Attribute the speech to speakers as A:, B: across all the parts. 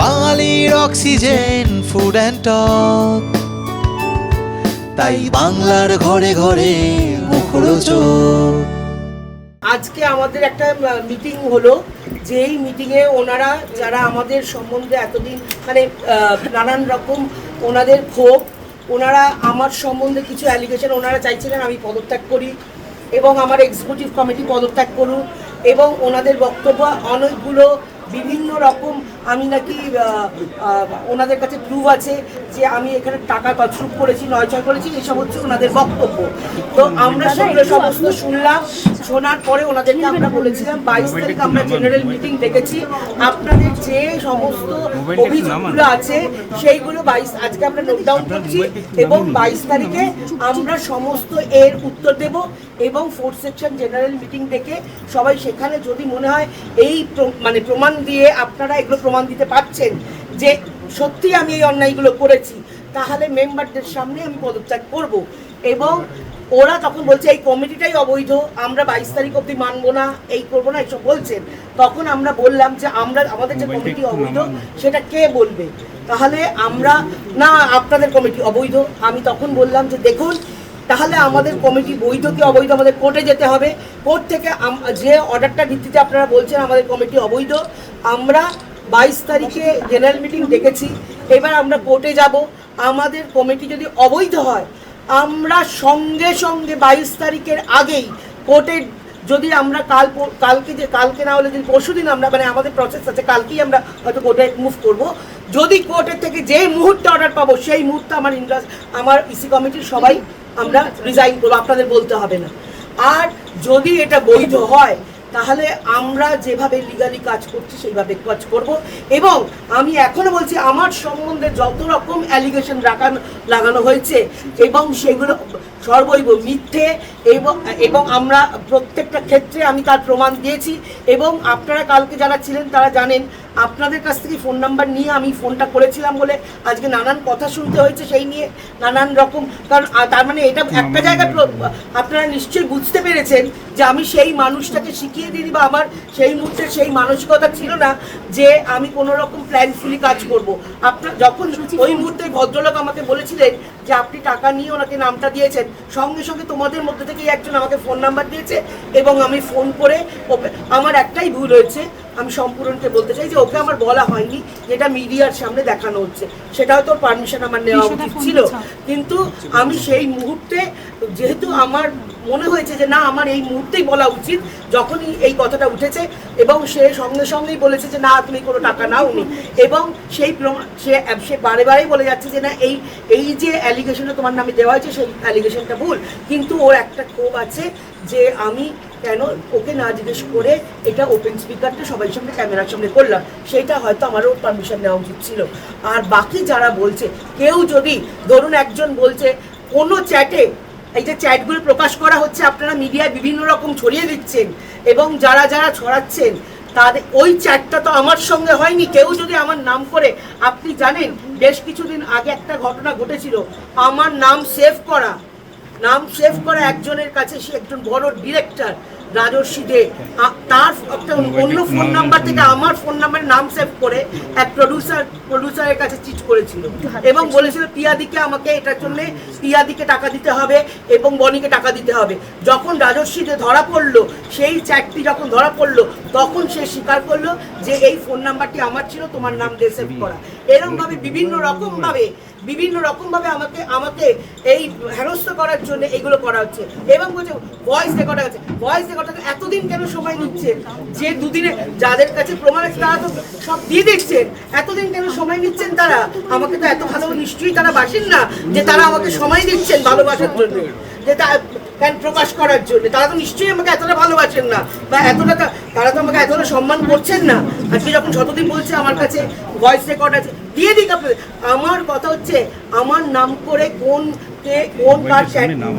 A: বাঙালির oxygen food and talk, তাই বাংলার ঘরে ঘরে মুখরোচক।
B: আজকে আমাদের একটা মিটিং হলো, যেই মিটিংয়ে ওনারা যারা আমাদের সম্বন্ধে এতদিন মানে নানান রকম ওনাদের ক্ষোভ, ওনারা আমার সম্বন্ধে কিছু অ্যালিগেশন ওনারা চাইছিলেন আমি পদত্যাগ করি এবং আমার এক্সিকিউটিভ কমিটি পদত্যাগ করুন, এবং ওনাদের বক্তব্য অনেকগুলো বিভিন্ন রকম আমি নাকি ওনাদের কাছে প্রুফ আছে যে আমি এখানে টাকা তছরুপ করেছি, নয়ছয় করেছি, এসব হচ্ছে ওনাদের বক্তব্য। তো আমরা সেগুলো সমস্ত শুনলাম, শোনার পরে ওনাদেরকে আমরা বলেছিলাম 22 তারিখ আমরা জেনারেল মিটিং ডেকেছি, আপনাদের যে সমস্ত অভিযোগগুলো আছে সেইগুলো আজকে আমরা নোট ডাউন করছি এবং 22 তারিখে আমরা সমস্ত এর উত্তর দেব এবং 4th সেকশন জেনারেল মিটিং ডেকে সবাই সেখানে যদি মনে হয় এই মানে প্রমাণ দিয়ে আপনারা এগুলো প্রমাণ দিতে পারছেন যে সত্যি আমি এই অন্যায়গুলো করেছি, তাহলে মেম্বারদের সামনে আমি পদত্যাগ করব। এবং ওরা তখন বলছে এই কমিটিটাই অবৈধ, আমরা 22 তারিখ অবধি মানবো না, এই করবো না, এইসব বলছেন। তখন আমরা বললাম যে আমাদের যে কমিটি অবৈধ সেটা কে বলবে, তাহলে আমরা না আপনাদের কমিটি অবৈধ। আমি তখন বললাম যে দেখুন, তাহলে আমাদের কমিটি বৈধ কি অবৈধ আমাদের কোর্টে যেতে হবে, কোর্ট থেকে যে অর্ডারটার ভিত্তিতে আপনারা বলছেন আমাদের কমিটি অবৈধ, আমরা 22 তারিখে জেনারেল মিটিং ডেকেছি, এবার আমরা কোর্টে যাব। আমাদের কমিটি যদি অবৈধ হয় আমরা সঙ্গে সঙ্গে 22 তারিখের আগেই কোর্টে, যদি আমরা কালকে না হলে যদি পরশু দিন আমরা মানে আমাদের প্রসেস আছে, কালকেই আমরা হয়তো কোর্টে মুভ করব। যদি কোর্টের থেকে যে মুহূর্তে অর্ডার পাবো সেই মুহূর্তে আমার ইসি কমিটির সবাই আমরা রিজাইন করবো, আপনাদের বলতে হবে না। আর যদি এটা বৈধ হয় তাহলে আমরা যেভাবে লিগালি কাজ করছি সেইভাবে কাজ করব। এবং আমি এখনো বলছি আমার সম্বন্ধে যত রকম অ্যালিগেশন লাগানো হয়েছে এবং সেগুলো সর্বৈব মিথ্যে, এবং আমরা প্রত্যেকটা ক্ষেত্রে আমি তার প্রমাণ দিয়েছি। এবং আপনারা কালকে যারা ছিলেন তারা জানেন, আপনাদের কাছ থেকে ফোন নাম্বার নিয়ে আমি ফোনটা করেছিলাম বলে আজকে নানান কথা শুনতে হয়েছে সেই নিয়ে নানান রকম। কারণ তার মানে এটা একটা জায়গায় আপনারা নিশ্চয়ই বুঝতে পেরেছেন যে আমি সেই মানুষটাকে শিখিয়ে দিই বা আমার সেই মুহূর্তে সেই মানসিকতা ছিল না যে আমি কোনো রকম প্ল্যানফুলি কাজ করব। আপনার যখন ওই মুহূর্তে ভদ্রলোক আমাকে বলেছিলেন যে আপনি টাকা নিয়ে ওনাকে নামটা দিয়েছেন, সঙ্গে সঙ্গে তোমাদের মধ্যে থেকেই একজন আমাকে ফোন নাম্বার দিয়েছে এবং আমি ফোন করে, আমার একটাই ভুল হয়েছে, আমি সম্পূর্ণকে বলতে চাই যে ওকে আমার বলা হয়নি যেটা মিডিয়ার সামনে দেখানো হচ্ছে, সেটা হয়তো পারমিশন আমার নেওয়া উচিত ছিল। কিন্তু আমি সেই মুহূর্তে যেহেতু আমার মনে হয়েছে যে না আমার এই মুহূর্তেই বলা উচিত, যখনই এই কথাটা উঠেছে এবং সে সঙ্গে সঙ্গেই বলেছে যে না তুমি কোনো টাকা নাওনি, এবং সে বারে বারেই বলে যাচ্ছে যে না এই যে অ্যালিগেশনটা তোমার নামে দেওয়া হয়েছে সেই অ্যালিগেশনটা ভুল। কিন্তু ওর একটা ক্ষোভ আছে যে আমি কেন ওকে না জিজ্ঞেস করে এটা ওপেন স্পিকারটা সবাই সামনে ক্যামেরার সামনে করলাম, সেইটা হয়তো আমারও পারমিশন নেওয়া উচিত ছিল। আর বাকি যারা বলছে, কেউ যদি ধরুন একজন বলছে কোনো চ্যাটে, এই যে চ্যাটগুলো প্রকাশ করা হচ্ছে আপনারা মিডিয়ায় বিভিন্ন রকম ছড়িয়ে দিচ্ছেন এবং যারা যারা ছড়াচ্ছেন তাদের ওই চ্যাটটা তো আমার সঙ্গে হয়নি। কেউ যদি আমার নাম করে, আপনি জানেন বেশ কিছুদিন আগে একটা ঘটনা ঘটেছিল, আমার নাম সেভ করা একজনের কাছে, সে একজন বড় ডিরেক্টর রাজর্ষি দে, তার একটা অন্য ফোন নাম্বার থেকে আমার ফোন নাম্বারের নাম সেভ করে এক প্রডিউসারের কাছে চিট করেছিল এবং বলেছিল পিয়াদিকে আমাকে এটার জন্য পিয়াদিকে টাকা দিতে হবে এবং বনিকে টাকা দিতে হবে। যখন রাজর্ষি দে ধরা পড়লো, সেই চ্যাটটি যখন ধরা পড়লো তখন সে স্বীকার করলো যে এই ফোন নাম্বারটি আমার ছিল, তোমার নাম দিয়ে সেভ করা। এরকমভাবে বিভিন্ন রকমভাবে আমাকে এই হেনস্থ করার জন্য এগুলো করা হচ্ছে। এবং বলছে ভয়েস রেকর্ড আছে, ভয়েস রেকর্ড এতদিন কেন সময় নিচ্ছে, যে দুদিনে যাদের কাছে প্রমাণ আছে তারা তো সব দিয়ে দিচ্ছেন, এতদিন কেন সময় নিচ্ছেন তারা? আমাকে তো এত ভালো নিশ্চয়ই তারা বাসেন না যে তারা আমাকে সময় দিচ্ছেন ভালোবাসার জন্য, যে প্রকাশ করার জন্য। তারা তো নিশ্চয়ই আমাকে এতটা ভালোবাসেন না বা তারা তো আমাকে এতটা সম্মান করছেন না। আজকে যখন শতদিন বলছে আমার কাছে ভয়েস রেকর্ড আছে, দিয়ে দিক আপনাদের। আমার কথা হচ্ছে আমার নাম করে কোন কার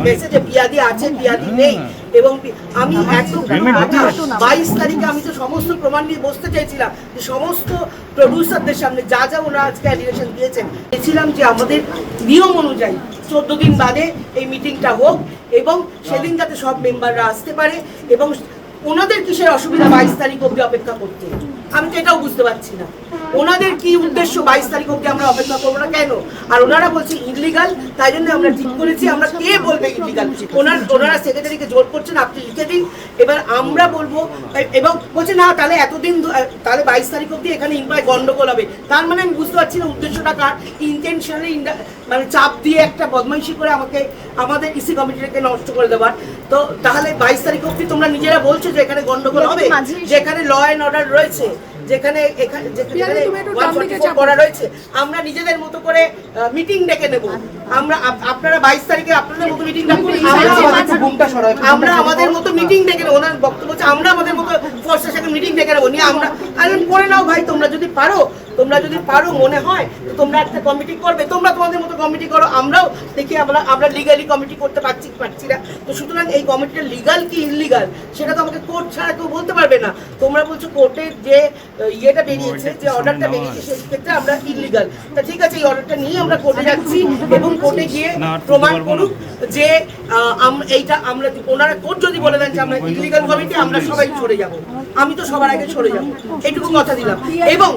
B: মেসেজে পিয়াদি আছে পিয়াদি নেই, এবং আমি এত 22 তারিখে আমি তো সমস্ত প্রমাণ নিয়ে বসতে চাইছিলাম যে সমস্ত প্রডিউসারদের সামনে যা ওনারা আজকে অ্যালিগেশন দিয়েছেন, চেয়েছিলাম যে আমাদের নিয়ম অনুযায়ী 14 দিন বাদে এই মিটিংটা হোক এবং সেদিন যাতে সব মেম্বাররা আসতে পারে এবং ওনাদের কিসের অসুবিধা 22 তারিখ অবধি অপেক্ষা করতে? আমি তো এটাও বুঝতে পারছি না ওনাদের কি উদ্দেশ্য 22 তারিখ অবধি আমরা অপেক্ষা করবো না কেন? আর ওনারা বলছে ইনলিগাল, তাই জন্য আমরা ঠিক করেছি। আমরা কে বলবে ইনলিগাল? ওনারা সেক্রেটারিকে জোর করছেন আপনি লিখে দিন, এবার আমরা বলবো। এবং বলছে না তাহলে এতদিন তাহলে 22 তারিখ অবধি এখানে ইম্পায় গন্ডগোল হবে। তার মানে আমি বুঝতে পারছি না উদ্দেশ্যটা কার। ইন্টেনশনালি মানে চাপ দিয়ে একটা বদমাইশি করে আমাকে আমাদের ইসি কমিটিটাকে নষ্ট করে দেওয়ার। তো তাহলে 22 তারিখ অবধি তোমরা নিজেরা বলছো যে এখানে গন্ডগোল হবে, যেখানে ল অ্যান্ড অর্ডার রয়েছে, যেখানে করা রয়েছে, আমরা নিজেদের মতো করে মিটিং ডেকে নেব। আমরা আপনারা 22 তারিখে আপনাদের মতো মিটিং ডাকুন, আমরা আমাদের মতো মিটিং ডেকে নেবো। ওনার বক্তব্য হচ্ছে আমরা আমাদের মতো ফোর্সের সাথে মিটিং ডেকে নেবো নিয়ে আমরা করে নাও ভাই, তোমরা যদি পারো মনে হয় তো তোমরা একটা কমিটি করবে, তোমরা তোমাদের মতো কমিটি করো, আমরাও দেখি আমরা লিগালি কমিটি করতে পারছি না। তো সুতরাং এই কমিটিটা লিগাল কি ইনলিগাল সেটা তো আমাকে কোর্ট ছাড়া কেউ বলতে পারবে না। তোমরা বলছো কোর্টের যে ইয়েটা বেরিয়েছে, যে অর্ডারটা বেরিয়েছে, সেই ক্ষেত্রে আমরা ইনলিগাল। তা ঠিক আছে, এই অর্ডারটা নিয়ে আমরা কোর্টে যাচ্ছি এবং কোর্টে গিয়ে প্রমাণ করুক যে এইটা আমরা, ওনারা কোর্ট যদি বলে দেন যে আমরা ইনলিগাল কমিটি, আমরা সবাই সরে যাব। আমি তো সবার আগে সরে যাব, এইটুকু কথা দিলাম। এবং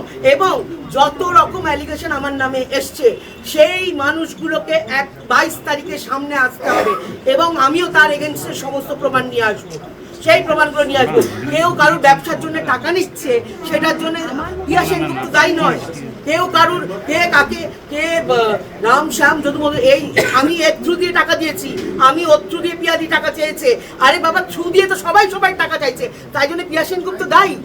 B: যত রকম অ্যালিগেশন আমার নামে এসছে সেই মানুষগুলোকে 22 তারিখের সামনে আসতে হবে এবং আমিও তার এগেনস্টে সমস্ত প্রমাণ নিয়ে আসবো, সেই প্রমাণগুলো নিয়ে আসবো। কেউ কারোর ব্যবসার জন্য টাকা নিচ্ছে সেটার জন্য পিয়া সেনগুপ্ত দায়ী নয়। কেউ কারুর কে রাম শ্যাম যদি এই আমি এর থ্রু দিয়ে টাকা দিয়েছি, আমি ওর থ্রু দিয়ে পিয়াদি টাকা চেয়েছে। আরে বাবা, থ্রু দিয়ে তো সবাই টাকা চাইছে, তাই জন্য পিয়া সেনগুপ্ত দায়ী?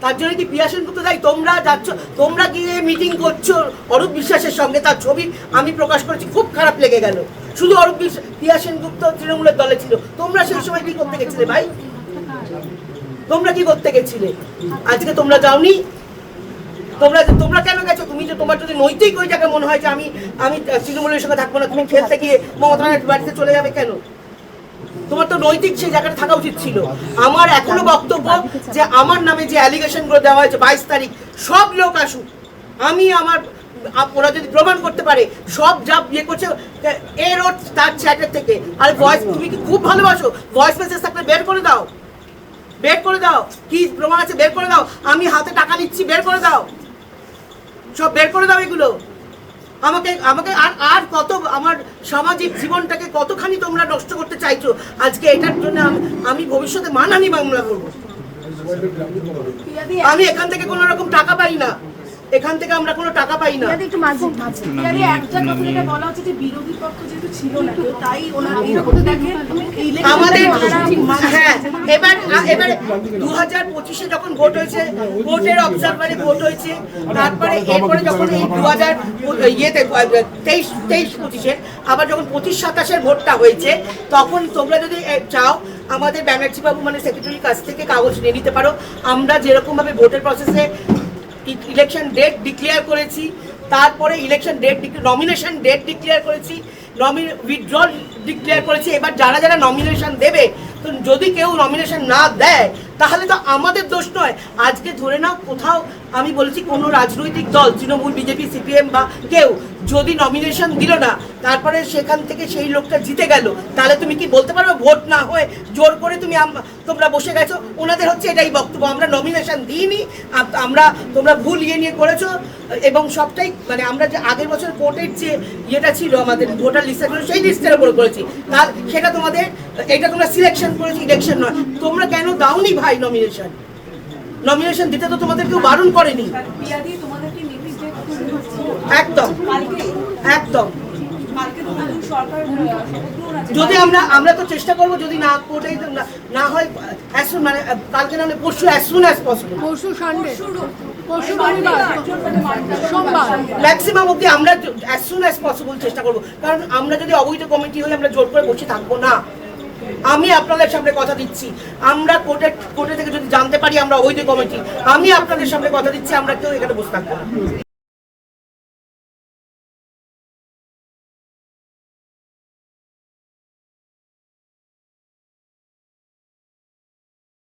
B: তার জন্য কি পিয়া সেনগুপ্ত দায়ী? তোমরা যাচ্ছ, তোমরা গিয়ে মিটিং করছো অরূপ বিশ্বাসের সঙ্গে, তার ছবি আমি প্রকাশ করেছি, খুব খারাপ লেগে গেল। শুধু অরূপ বিশ্বাস, পিয়া সেনগুপ্ত তৃণমূলের দলে ছিল। তোমরা সেই সময় কি করতে গেছিলে ভাই? তোমরা কি করতে গেছিলে? আজকে তোমরা যাওনি? তোমরা কেন গেছো? তুমি যে তোমার যদি নৈতিক ওই জায়গায় মনে হয় যে আমি তৃণমূলের সঙ্গে থাকবো না, তুমি খেলতে গিয়ে মমতা ব্যানার্জির বাড়িতে চলে যাবে কেন? তোমার তো নৈতিক সেই জায়গাটা থাকা উচিত ছিল। আমার এখনো বক্তব্য যে আমার নামে যে অ্যালিগেশনগুলো দেওয়া হয়েছে 22 তারিখ, সব লোক আসুক। ওরা যদি প্রমাণ করতে পারে সব যা ইয়ে করছে এর ওর তার চ্যাটের থেকে। আর ভয়েস, তুমি কি খুব ভালোবাসো, ভয়েস মেসেজ থাকলে বের করে দাও, কি প্রমাণ আছে বের করে দাও। আমি হাতে টাকা নিচ্ছি, বের করে দাও, সব বের করে দাও এগুলো। আমাকে আর কত আমার সামাজিক জীবনটাকে কতখানি তোমরা নষ্ট করতে চাইছো। আজকে এটার জন্য আমি ভবিষ্যতে মানহানি মামলা করবো। আমি এখান থেকে কোনো রকম টাকা পাই না, এখান থেকে আমরা কোনো টাকা পাই না। আমাদের হ্যাঁ, এবারে 2025-এ যখন ভোট হয়েছে, ভোটের অবজারভারে ভোট হয়েছে, তারপরে এরপরে যখন এই 2023-25-এ আবার যখন 25-27-এর ভোটটা হয়েছে, তখন তোমরা যদি চাও আমাদের ব্যানার্জি বাবু মানে সেক্রেটারির কাছ থেকে কাগজ নিয়ে নিতে পারো। আমরা যেরকমভাবে ভোটের প্রসেসে ইলেকশন ডেট ডিক্লেয়ার করেছি, তারপরে election date nomination date declare করেছি, উইথড্রল ডিক্লেয়ার করেছি। এবার যারা নমিনেশন দেবে, তো যদি কেউ নমিনেশন না দেয় তাহলে তো আমাদের দোষ নয়। আজকে ধরে নাও কোথাও আমি বলেছি কোনো রাজনৈতিক দল, তৃণমূল, বিজেপি, সিপিএম বা কেউ যদি নমিনেশন দিল না, তারপরে সেখান থেকে সেই লোকটা জিতে গেল, তাহলে তুমি কি বলতে পারবে ভোট না হয়ে জোর করে তোমরা বসে গেছো? ওনাদের হচ্ছে এটাই বক্তব্য, আমরা নমিনেশন দিইনি, তোমরা ভুল নিয়ে করেছো। এবং সবটাই মানে আমরা যে আগের বছর কোর্টের যে ইয়েটা ছিল আমাদের ভোটার লিস্টটা ছিল, সেই লিস্টের উপর করেছি। তার সেটা এটা তোমরা সিলেকশন করেছি, ইলেকশন নয়। তোমরা কেন দাওনি ভাই নমিনেশন দিতে? তো তোমাদের কেউ বারণ করেনি। একদম যদি আমরা তো চেষ্টা করবো, যদি না কোর্টে না হয় মানে কালকে না হলে পরশু, as soon as possible,
C: পরশু সানডে, পরশু সোমবার
B: ম্যাক্সিমাম অবধি আমরা as soon as possible চেষ্টা করবো। কারণ আমরা যদি অবৈধ কমিটি হয়ে আমরা জোর করে বসে থাকবো না। আমি আপনাদের সামনে কথা দিচ্ছি, আমরা কোর্টে থেকে যদি জানতে পারি আমরা অবৈধ কমিটি, আমি আপনাদের সামনে কথা দিচ্ছি আমরা কেউ এখানে বসে থাকবো না।